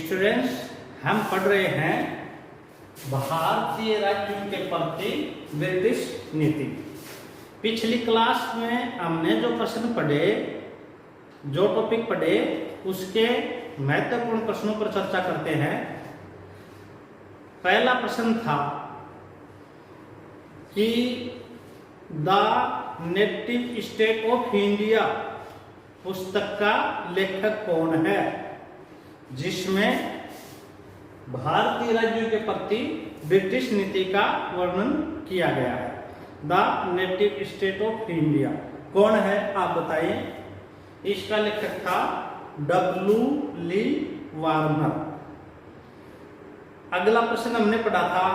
Students, हम पढ़ रहे हैं भारतीय राज्यों के प्रति ब्रिटिश नीति। पिछली क्लास में हमने जो प्रश्न पढ़े, जो टॉपिक पढ़े, उसके महत्वपूर्ण प्रश्नों पर चर्चा करते हैं। पहला प्रश्न था कि the native state of India पुस्तक का लेखक कौन है, जिसमें भारतीय राज्यों के प्रति ब्रिटिश नीति का वर्णन किया गया है। The native state of India कौन है, आप बताइए। इसका लेखक था डब्ल्यू ली वार्नर। अगला प्रश्न हमने पढ़ा था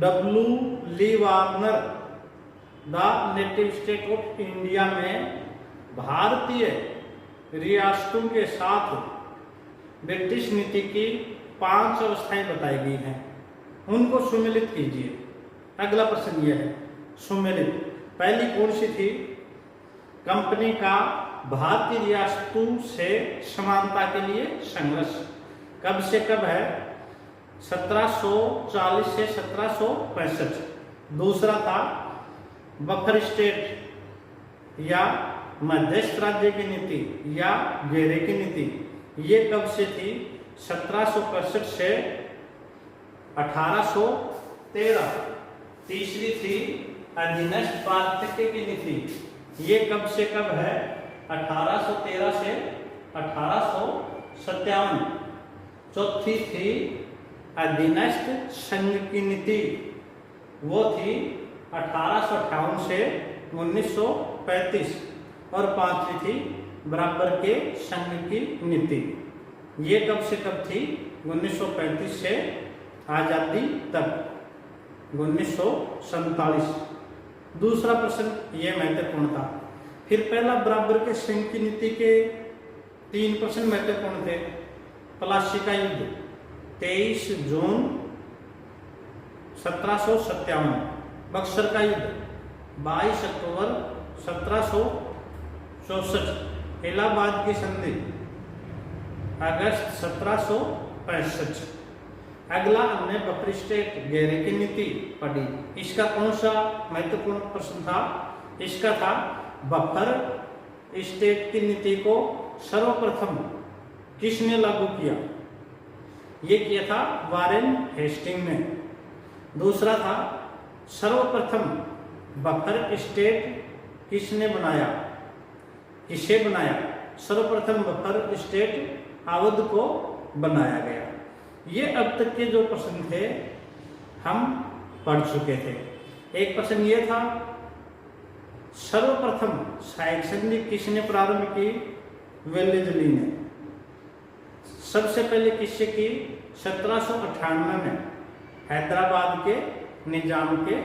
W Lee Warner the native state of India में भारतीय रियासतों के साथ ब्रिटिश नीति की 5 अवस्थाएं बताई गई हैं, उनको सुमेलित कीजिए। अगला प्रश्न यह है, सुमेलित पहली कौन सी थी? कंपनी का भारतीय रियासतों से समानता के लिए संघर्ष। कब से कब है? 1740 से 1765। दूसरा था बफर स्टेट या मध्यस्थ राज्य की नीति या घेरे की नीति। ये कब से थी? 1765 से 1813। तीसरी थी अधीनस्थ पार्थक्य की नीति। ये कब से कब है? 1813 से 1857। चौथी थी अधीनस्थ संघ की नीति, वो थी 1858 से 1935। और पांचवी थी बराबर के संघ की नीति। ये कब से कब थी? 1935 से आजादी तक, 1947। दूसरा प्रश्न ये महत्वपूर्ण था। फिर पहला बराबर के संघ की नीति के 3 प्रश्न महत्वपूर्ण थे। प्लासी का युद्ध 23 जून 1757। बक्सर का युद्ध 22 अक्टूबर 1764। इलाहाबाद की संधि अगस्त 1765। अगला हमने बफर स्टेट घेरे की नीति पढ़ी। इसका कौन सा महत्वपूर्ण प्रश्न था? इसका था बफर स्टेट की नीति को सर्वप्रथम किसने लागू किया? ये किया था वारेन हेस्टिंग ने। दूसरा था सर्वप्रथम बफर स्टेट किसने बनाया, किसे बनाया? सर्वप्रथम बफर स्टेट अवध को बनाया गया। ये अब तक के जो प्रश्न थे हम पढ़ चुके थे। एक प्रश्न ये था सर्वप्रथम सहायक संधि किसने प्रारंभ की? वेलेस्ली ने। सबसे पहले किससे की? 1798 में हैदराबाद के निजाम के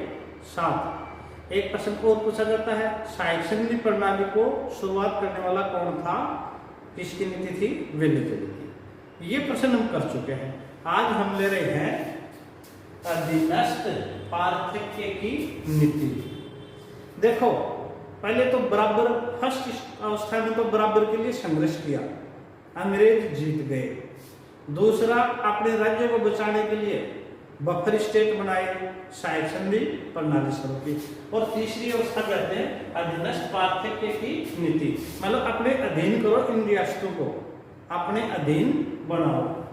साथ। एक प्रश्न और पूछा जाता है, सहायक संधि प्रणाली को शुरुआत करने वाला कौन था? किसकी नीति थी? वेलेस्ली की। ये प्रश्न हम कर चुके हैं। आज हम ले रहे हैं अधीनस्थ पार्थक्य की नीति। देखो, पहले तो बराबर फर्स्ट अवस्था में तो बराबर के लिए संघर्ष किया, अंग्रेज जीत गए। दूसरा, अपने राज्य को बचाने के लिए बफर स्टेट बनाए, सहायक संधि प्रणाली शुरू की। और तीसरी अवस्था कहते हैं अधीनस्थ पार्थक्य की नीति, मतलब अपने अधीन करो इन रियासतों को, अपने अधीन बनाओ।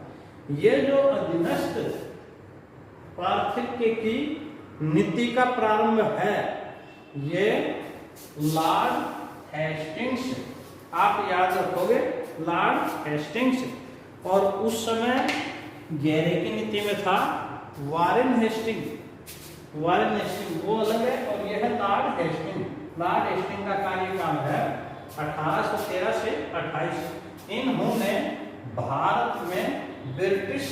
ये जो अधीनस्थ पार्थक्य की नीति का प्रारंभ है, ये लॉर्ड हेस्टिंग्स, आप याद रखोगे, लॉर्ड हेस्टिंग्स। और उस समय घेरे की नीति में था वारेन हेस्टिंग। वारेन हेस्टिंग वो अलग है और यह है लॉर्ड हेस्टिंग। लॉर्ड हेस्टिंग का कार्यकाल है 1813 से 28। इन्होंने भारत में ब्रिटिश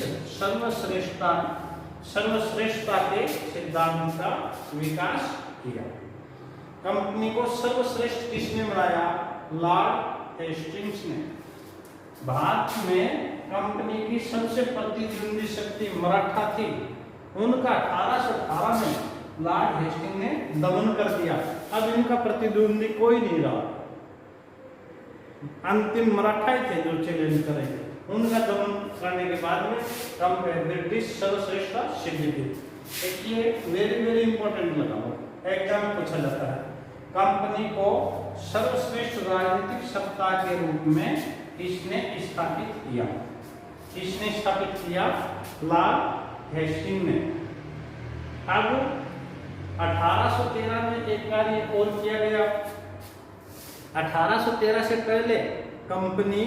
सर्वश्रेष्ठता के सिद्धांत का विकास किया। कंपनी को सर्वश्रेष्ठ किसने बनाया? लॉर्ड हेस्टिंग्स ने। भारत में कंपनी की सबसे प्रतिद्वंदी शक्ति मराठा थी, उनका 1818 में लॉर्ड हेस्टिंग ने दमन कर दिया। अब इनका प्रतिद्वंदी कोई नहीं रहा। अंतिम मराठा थे जो चैलेंज करेंगे, उनका दमन करने के बाद में ब्रिटिश सर्वश्रेष्ठता सिद्ध की। एक ये वेरी वेरी इंपॉर्टेंट लगाओ, एग्जाम में पूछा जाता है। कंपनी को सर्वश्रेष्ठ राजनीतिक सत्ता के रूप में किसने स्थापित किया? किसने स्थापित किया? लॉर्ड हेस्टिंग्स ने। अब 1813 में एक कार्य और किया गया। 1813 से पहले कंपनी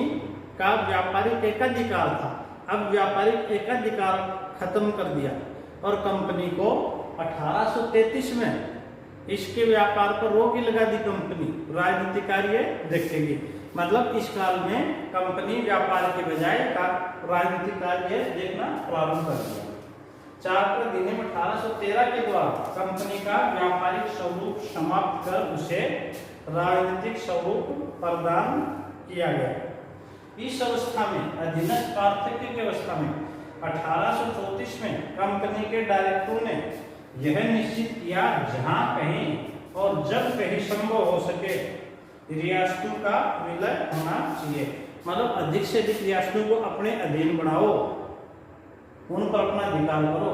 का व्यापारिक एकाधिकार था, अब व्यापारिक एकाधिकार खत्म कर दिया और कंपनी को 1833 में इसके व्यापार पर रोक ही लगा दी। कंपनी राजनीतिक कार्य देखेगी, मतलब इस काल में कंपनी व्यापार के बजाय राजनीतिक कार्य देखना प्रारंभ कर दिया। 4 अधिनियम 1813 के द्वारा कंपनी का व्यापारिक स्वरूप समाप्त कर उसे राजनीतिक स्वरूप प्रदान किया गया। इस अवस्था में अधीनस्थ पार्थक्य की अवस्था में 1834 में कंपनी के डायरेक्टरों ने यह निश्चित किया जहां कहीं और जब कहीं संभव हो सके रियासतों का विलय होना चाहिए, मतलब अधिक से अधिक रियासतों को अपने अधीन बनाओ, उन पर अपना अधिकार करो।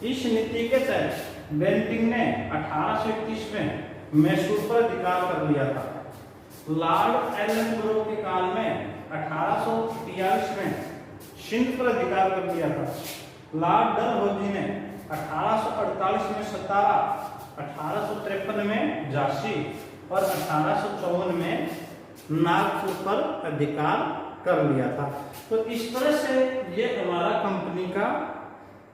इस नीति के तहत बेंटिंग ने 1831 में मैसूर पर अधिकार कर लिया था। लॉर्ड एलनब्रो के काल में 1843 में सिंध पर अधिकार कर लिया था। लॉर्ड डलहौजी ने 1848 में सतारा, 1853 में झांसी और 1854 में नागपुर पर अधिकार कर लिया था। तो इस तरह से ये हमारा कंपनी का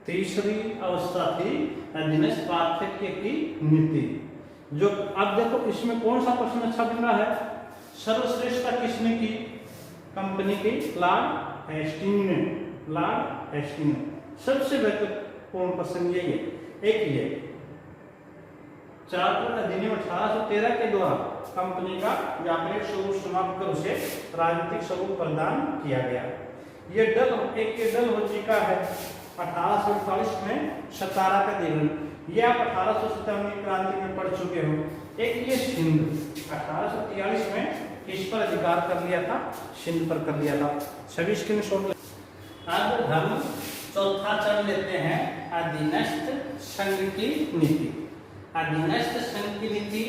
तीसरी अवस्था थी, अधीनस्थ पार्थक्य की नीति। जो अब देखो इसमें कौन सा प्रश्न अच्छा बन रहा है? सर्वश्रेष्ठता किसने की? कंपनी की लॉर्ड हेस्टिंग्स ने। लॉर्ड हेस्टिंग्स ने सबसे महत्वपूर्ण प्रश्न यही है। एक ये 4 अधिनियम 1813 के द्वारा कंपनी का व्यापारिक स्वरूप समाप्त कर उसे राजनीतिक स्वरूप प्रदान किया गया। ये डलहौजी का है 1848 में सतारा का दिवस, ये आप 1857 की क्रांति में पढ़ चुके हो। एक ये सिंध 1843 में किस पर अधिकार कर लिया था? सिंध पर कर लिया था। सभी स्क्रीनशॉट। अब हम चौथा चरण लेते हैं, अधीनस्थ संघ की नीति। अधीनस्थ संघ की नीति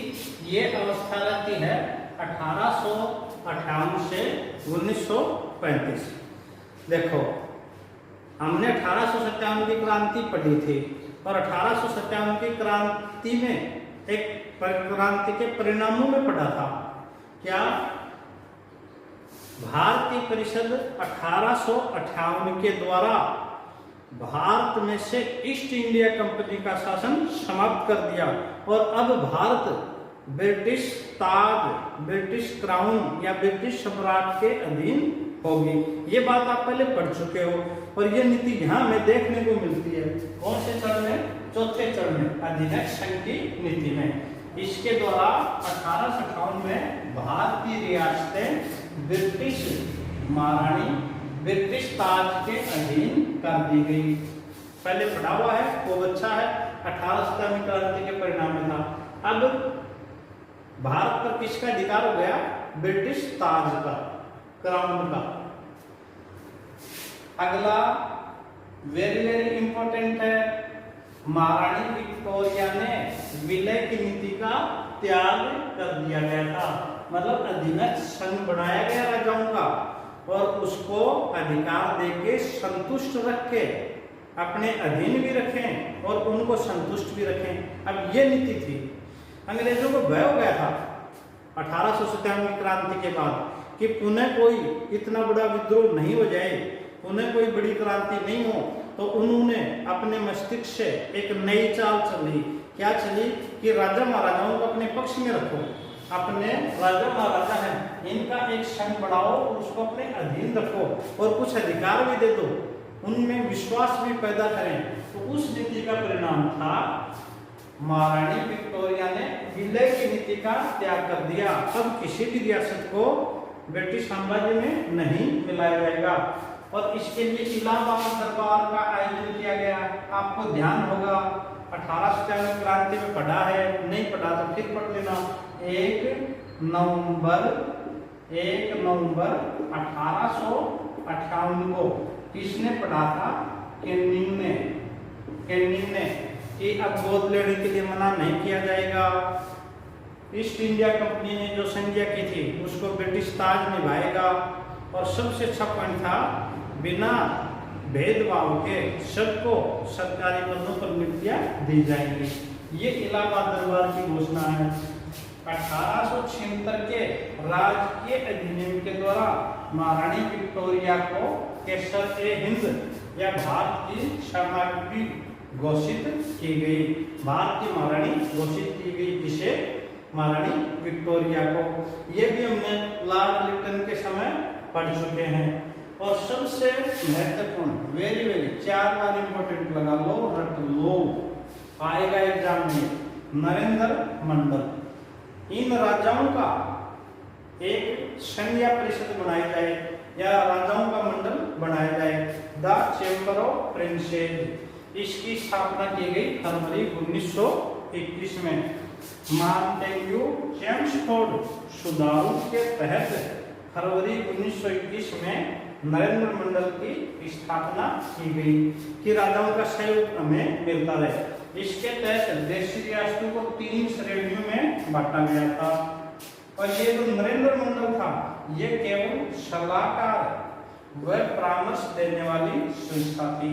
ये अवस्था रहती है 1858 से 1935। देखो हमने 1857 की क्रांति पढ़ी थी और 1857 की क्रांति में एक क्रांति के परिणामों में पढ़ा था क्या? भारतीय परिषद 1858 के द्वारा भारत में से ईस्ट इंडिया कंपनी का शासन समाप्त कर दिया और अब भारत ब्रिटिश ताज, ब्रिटिश क्राउन या ब्रिटिश सम्राट के अधीन होगी। ये बात आप पहले पढ़ चुके हो और ये नीति यहाँ में देखने को मिलती है। कौन से चरण में? चौथे चरण में, अधीनस्थ संघ की नीति में। इसके द्वारा 1858 में भारतीय रियासतें ब्रिटिश महारानी, ब्रिटिश ताज के अधीन कर दी गई। पहले पढ़ा हुआ है, वो अच्छा है, 1857 क्रांति के परिणाम में था। अब भारत पर किसका अधिकार हो गया? ब्रिटिश ताज का, क्राउन का। अगला वेरी वेरी इंपॉर्टेंट है, महारानी विक्टोरिया ने विलय की नीति का त्याग कर दिया गया था, मतलब अधीनस्थ संघ बनाया गया राजाओं का और उसको अधिकार देके संतुष्ट रख के अपने अधीन भी रखें और उनको संतुष्ट भी रखें। अब ये नीति थी। अंग्रेजों को भय हो गया था 1857 की क्रांति के बाद कि पुनः कोई इतना बड़ा विद्रोह नहीं हो जाए, पुनः कोई बड़ी क्रांति नहीं हो, तो उन्होंने अपने मस्तिष्क से एक नई चाल चली। क्या चली? कि राजा महाराजाओं को अपने पक्ष में रखो, अपने राजा महाराजा हैं इनका एक संघ बढ़ाओ और उसको अपने अधीन रखो और कुछ अधिकार भी दे दो, उनमें विश्वास भी पैदा करें। तो उस नीति का परिणाम था महारानी विक्टोरिया ने विलय की नीति का त्याग कर दिया। अब किसी भी रियासत को ब्रिटिश साम्राज्य में नहीं मिलाया जाएगा और इसके लिए इलाहाबाद दरबार का आयोजन किया गया। आपको ध्यान होगा 1857 क्रांति में पढ़ा है, नहीं पढ़ा तो फिर पढ़ लेना। 1 नवंबर 1858 को किसने पढ़ा था? कैनिंग ने। कैनिंग ने कि अब गोद लेने के लिए मना नहीं किया जाएगा। ईस्ट इंडिया कंपनी ने जो संधिया की थी उसको ब्रिटिश ताज निभाएगा। और सबसे अच्छा पॉइंट था, बिना भेदभाव के सबको सरकारी पदों पर नियुक्तियां दी जाएंगी। ये इलाहाबाद दरबार की घोषणा है। 1876 के राजकीय अधिनियम के द्वारा महारानी विक्टोरिया को केसर-ए-हिंद या भारत की शरणार्थी घोषित की गई। भारत की महारानी घोषित की गई, जिसे महारानी विक्टोरिया को। ये भी हमने लॉर्ड लिटन के समय पढ़ चुके हैं। और सबसे महत्वपूर्ण, वेरी वेरी 4 बार इंपॉर्टेंट लगा लो, रट लो, आएगा एग्जाम में, नरेंद्र मंडल। इन राजाओं का एक संघीय परिषद बनाई जाए या राजाओं का मंडल बनाया जाए, द चैम्बर ऑफ प्रिंसेस। इसकी स्थापना की गई फरवरी 1921 में। मॉन्टेग्यू चेम्सफोर्ड सुधारों के तहत फरवरी 1921 में नरेंद्र मंडल की स्थापना की गई कि राजाओं का सहयोग हमें मिलता रहे। इसके तहत देशी रियासतों को 3 श्रेणियों में बांटा गया था। और ये जो नरेंद्र मंडल था, ये केवल सलाहकार व परामर्श देने वाली संस्था थी।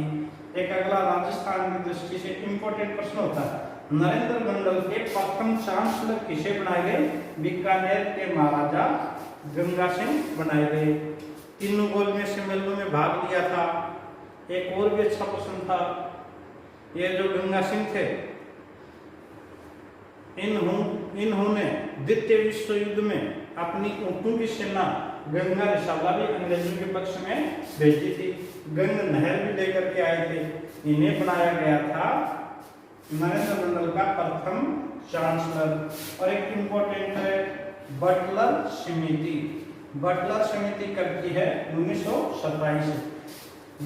एक अगला राजस्थान की दृष्टि से इंपॉर्टेंट प्रश्न होता है, नरेंद्र मंडल के प्रथम चांसलर किसे बनाए गए? बीकानेर के महाराजा गंगा सिंह बनाए गए। तीनों गोलमेज सम्मेलनों में भाग लिया था। एक और भी अच्छा प्रश्न था, ये जो गंगा सिंह थे, इन्होंने द्वितीय विश्व युद्ध में अपनी ऊँटों की सेना गंगा रिसाला भी अंग्रेजों के पक्ष में भेजी थी। गंग नहर भी लेकर के आए थे। इन्हें बनाया गया था नरेंद्र मंडल का प्रथम चांसलर। और एक इंपॉर्टेंट है बटलर समिति। बटलर समिति कब की है? 1927।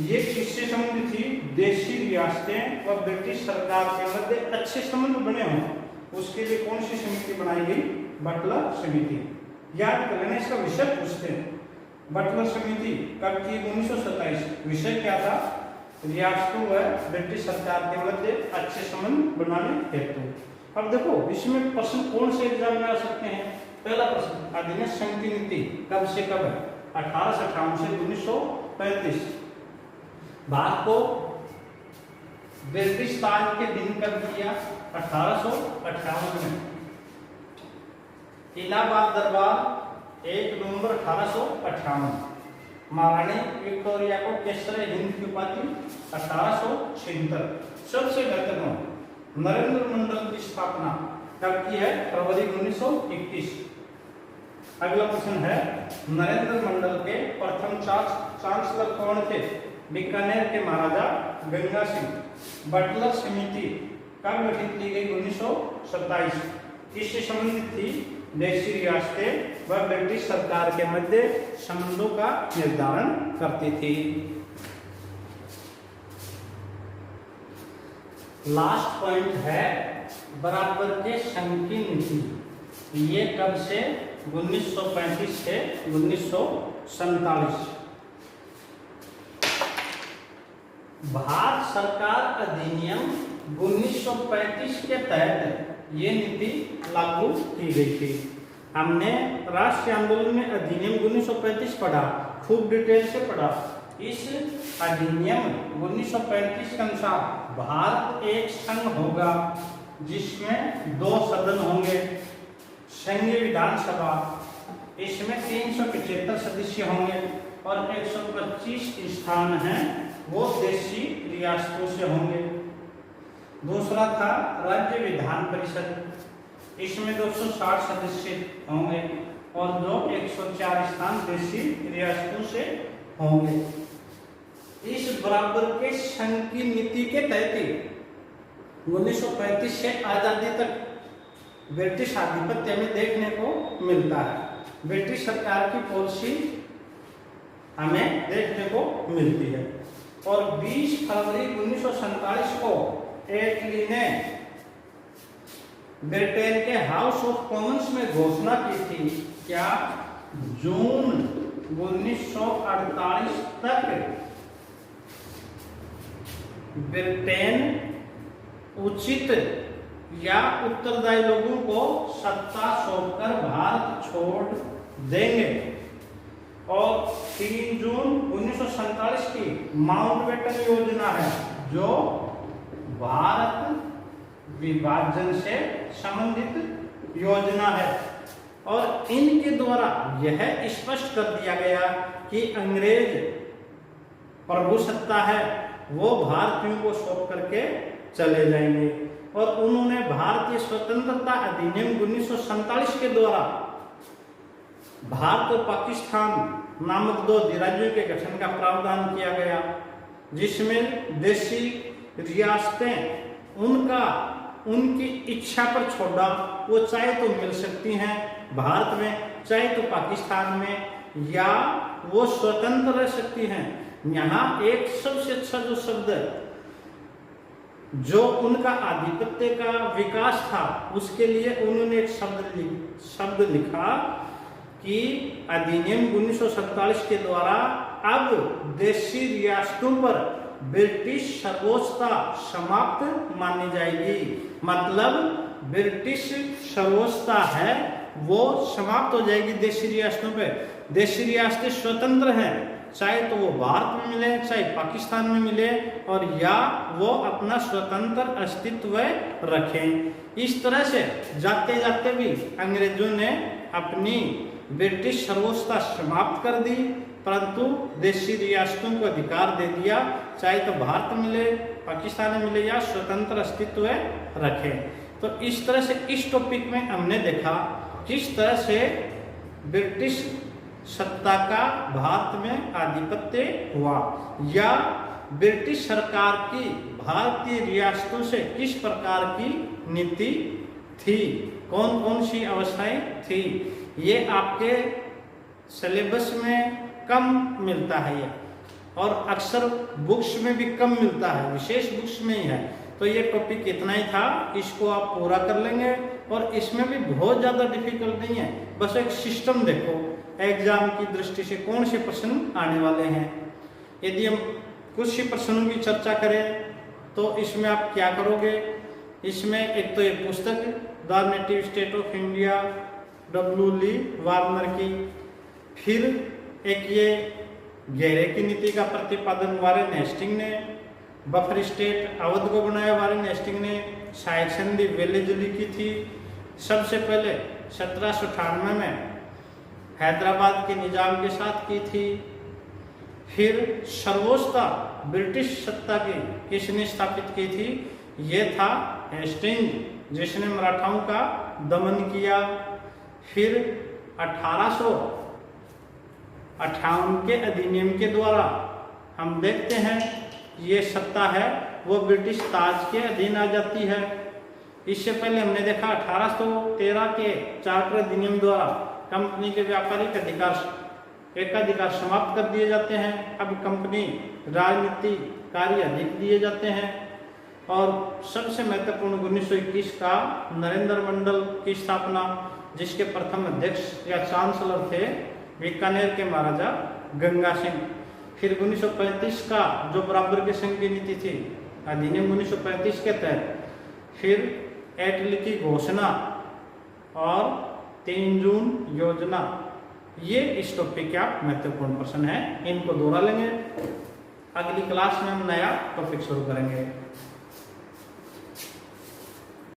ये किससे संबंधित थी? देशी रियासतें और ब्रिटिश सरकार के मध्य अच्छे संबंध बने हों, उसके लिए कौन सी समिति बनाई गई? बटलर समिति। याद कर लेना, इसका विषय पूछते हैं। बटलर समिति कब की? 1927। विषय क्या था? रियासतों व ब्रिटिश सरकार के मध्य अच्छे संबंध बनाने हेतु। अब देखो इसमें प्रश्न कौन से एग्जाम में आ सकते हैं। पहला प्रश्न, अधिनियम संघ की नीति कब से कब है? 1858 से 1935। भारत को ब्रिटिश ताज के दिन कब दिया? 1858 में। इलाहाबाद दरबार 1 नवंबर 1858। महारानी विक्टोरिया को केसर-ए-हिंद की उपाधि 1876। सबसे महत्वपूर्ण, नरेंद्र मंडल की स्थापना कब की है? फरवरी 1921। अगला प्रश्न है, नरेंद्र मंडल के प्रथम चांसलर कौन थे? बीकानेर के महाराजा गंगा सिंह। बटलर समिति कब गठित की गई? 1927। किससे संबंधित थी? देशी रियासतें व ब्रिटिश सरकार के मध्य संबंधों का निर्धारण करती थी। लास्ट पॉइंट है बराबर के संघ की नीति। ये कब से? 1935 से 1947। भारत सरकार अधिनियम 1935 के तहत ये नीति लागू की गई थी। हमने राष्ट्रीय आंदोलन में अधिनियम 1935 पढ़ा, खूब डिटेल से पढ़ा। इस अधिनियम 1935 के अनुसार भारत एक संघ होगा जिसमें 2 सदन होंगे, संघीय विधानसभा। इसमें 375 सदस्य होंगे और 125 स्थान हैं वो देशी रियासतों से होंगे। दूसरा था राज्य विधान परिषद, इसमें 260 सदस्य होंगे और जो 104 स्थान देशी रियासतों से होंगे। इस बराबर के संघ की नीति के तहत 1935 से आजादी तक ब्रिटिश आधिपत्य में देखने को मिलता है। ब्रिटिश सरकार की पॉलिसी हमें देखने को मिलती है। और 20 फरवरी 1947 को एटली ने ब्रिटेन के हाउस ऑफ कॉमन्स में घोषणा की थी, क्या? जून 1948 तक ब्रिटेन उचित या उत्तरदायी लोगों को सत्ता सौंपकर भारत छोड़ देंगे। और 3 जून 1947 की माउंटबेटन योजना है जो भारत विभाजन से संबंधित योजना है। और इनके द्वारा यह स्पष्ट कर दिया गया कि अंग्रेज प्रभुसत्ता है वो भारतीयों को सौंप करके चले जाएंगे। और उन्होंने भारतीय स्वतंत्रता अधिनियम 1947 के द्वारा भारत और पाकिस्तान नामक 2 अधिराज्यों के गठन का प्रावधान किया गया, जिसमें देशी रियासतें उनकी इच्छा पर छोड़ा, वो चाहे तो मिल सकती हैं भारत में, चाहे तो पाकिस्तान में, या वो स्वतंत्र रह सकती हैं। यहाँ एक सबसे अच्छा जो शब्द जो उनका आधिपत्य का विकास था उसके लिए उन्होंने एक शब्द लिखा कि अधिनियम 1947 के द्वारा अब देशी रियासतों पर ब्रिटिश सर्वोच्चता समाप्त मानी जाएगी। मतलब ब्रिटिश सर्वोच्चता है वो समाप्त हो जाएगी देशी रियासतों पे। देशी रियासतें स्वतंत्र हैं, चाहे तो वो भारत में मिले चाहे पाकिस्तान में मिले, और या वो अपना स्वतंत्र अस्तित्व रखें। इस तरह से जाते जाते भी अंग्रेजों ने अपनी ब्रिटिश सर्वोच्चता समाप्त कर दी, परंतु देशी रियासतों को अधिकार दे दिया, चाहे तो भारत मिले पाकिस्तान में मिले या स्वतंत्र अस्तित्व रखें। तो इस तरह से इस टॉपिक में हमने देखा किस तरह से ब्रिटिश सत्ता का भारत में आधिपत्य हुआ, या ब्रिटिश सरकार की भारतीय रियासतों से किस प्रकार की नीति थी, कौन कौन सी अवस्थाएं थी। ये आपके सिलेबस में कम मिलता है ये, और अक्सर बुक्स में भी कम मिलता है, विशेष बुक्स में ही है। तो ये टॉपिक इतना ही था, इसको आप पूरा कर लेंगे। और इसमें भी बहुत ज़्यादा डिफिकल्ट नहीं है, बस एक सिस्टम देखो एग्जाम की दृष्टि से कौन से प्रश्न आने वाले हैं। यदि हम कुछ ही प्रश्नों की चर्चा करें तो इसमें आप क्या करोगे, इसमें एक तो ये पुस्तक the native state of India W Lee Warner की, फिर एक ये घेरे की नीति का प्रतिपादन वारेन हेस्टिंग ने, बफर स्टेट अवध को बनाया वारेन हेस्टिंग ने, सहायक संधि वेलेजली की थी सबसे पहले 1798 में हैदराबाद के निजाम के साथ की थी। फिर सर्वोच्चता ब्रिटिश सत्ता की किसने स्थापित की थी, ये था हेस्टिंग जिसने मराठाओं का दमन किया। फिर 1858 के अधिनियम के द्वारा हम देखते हैं ये सत्ता है वो ब्रिटिश ताज के अधीन आ जाती है। इससे पहले हमने देखा 1813 के चार्टर अधिनियम द्वारा कंपनी के व्यापारिक एकाधिकार समाप्त कर दिए जाते हैं। अब कंपनी राजनीति कार्य अधिक दिए जाते हैं। और सबसे महत्वपूर्ण 1921 का नरेंद्र मंडल की स्थापना, जिसके प्रथम अध्यक्ष या चांसलर थे बीकानेर के महाराजा गंगा सिंह। फिर 1935 का जो बराबर के संघ की नीति थी अधिनियम 1935 के तहत, फिर एटली की घोषणा और 3 जून योजना, ये इस टॉपिक के आप महत्वपूर्ण प्रश्न है, इनको दोहरा लेंगे। अगली क्लास में हम नया टॉपिक शुरू करेंगे।